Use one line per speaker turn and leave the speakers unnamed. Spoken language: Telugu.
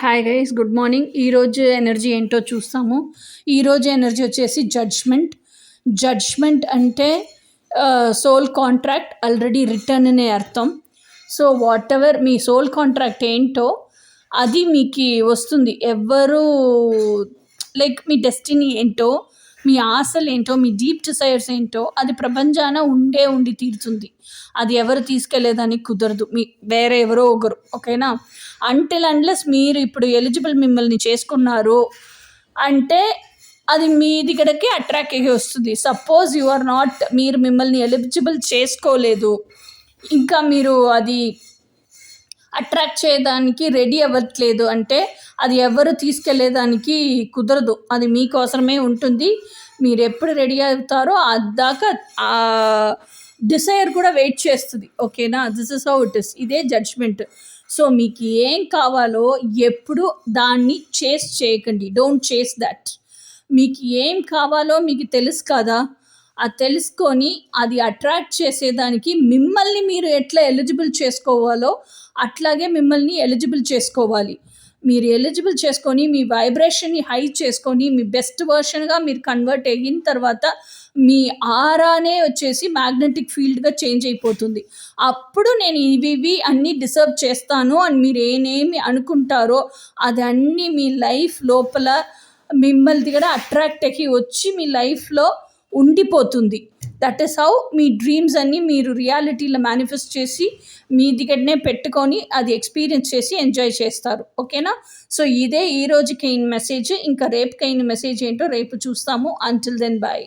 Hi guys, good morning. ఈరోజు ఎనర్జీ ఏంటో చూస్తాము. ఈరోజు ఎనర్జీ వచ్చేసి జడ్జ్మెంట్ అంటే సోల్ కాంట్రాక్ట్ ఆల్రెడీ రిటర్న్ అనే అర్థం. సో వాట్ ఎవర్ మీ సోల్ కాంట్రాక్ట్ ఏంటో అది మీకు వస్తుంది. ఎవరు లైక్ మీ డెస్టినీ ఏంటో, మీ ఆశలు ఏంటో, మీ డీప్ డిజైర్స్ ఏంటో అది ప్రపంచాన ఉండి తీరుతుంది. అది ఎవరు తీసుకెళ్లేదని కుదరదు, మీ వేరే ఎవరో ఒకరు. ఓకేనా? అంటిల్ అన్లెస్ మీరు ఇప్పుడు ఎలిజిబుల్ మిమ్మల్ని చేసుకున్నారు అంటే అది మీ దగ్గరకి అట్రాక్ట్ అయ్యి వస్తుంది. సపోజ్ యు ఆర్ నాట్, మీరు మిమ్మల్ని ఎలిజిబుల్ చేసుకోలేదు, ఇంకా మీరు అది అట్రాక్ట్ చేయడానికి రెడీ అవ్వట్లేదు అంటే అది ఎవరు తీసుకెళ్లేదానికి కుదరదు. అది మీకోసమే ఉంటుంది. మీరు ఎప్పుడు రెడీ అవుతారో అదాకా ఆ డిసైర్ కూడా వెయిట్ చేస్తుంది. ఓకేనా? This is how it is. ఇదే జడ్జ్మెంట్. సో మీకు ఏం కావాలో ఎప్పుడు దాన్ని చేస్ చేయకండి. డోంట్ చేస్ దట్. మీకు ఏం కావాలో మీకు తెలుసు కదా, అది తెలుసుకొని అది అట్రాక్ట్ చేసేదానికి మిమ్మల్ని మీరు ఎట్లా ఎలిజిబుల్ చేసుకోవాలో అట్లాగే మిమ్మల్ని ఎలిజిబుల్ చేసుకోవాలి. మీరు ఎలిజిబుల్ చేసుకొని మీ వైబ్రేషన్ని హై చేసుకొని మీ బెస్ట్ వర్షన్గా మీరు కన్వర్ట్ అయిన తర్వాత మీ ఆరానే వచ్చేసి మ్యాగ్నెటిక్ ఫీల్డ్గా చేంజ్ అయిపోతుంది. అప్పుడు నేను ఇవి అన్నీ డిసర్వ్ చేస్తాను అని మీరు ఏమేమి అనుకుంటారో అది అన్నీ మీ లైఫ్ లోపల మిమ్మల్ని దగ్గర అట్రాక్ట్ అయ్యి వచ్చి మీ లైఫ్లో ఉండిపోతుంది. That is how me dreams అన్నీ మీరు రియాలిటీలో మేనిఫెస్ట్ చేసి మీ దగ్గరనే పెట్టుకొని అది ఎక్స్పీరియన్స్ చేసి ఎంజాయ్ చేస్తారు. ఓకేనా? సో ఇదే ఈ రోజుకి అయిన మెసేజ్. ఇంకా రేపుకైన మెసేజ్ ఏంటో రేపు చూస్తాము. Until then bye.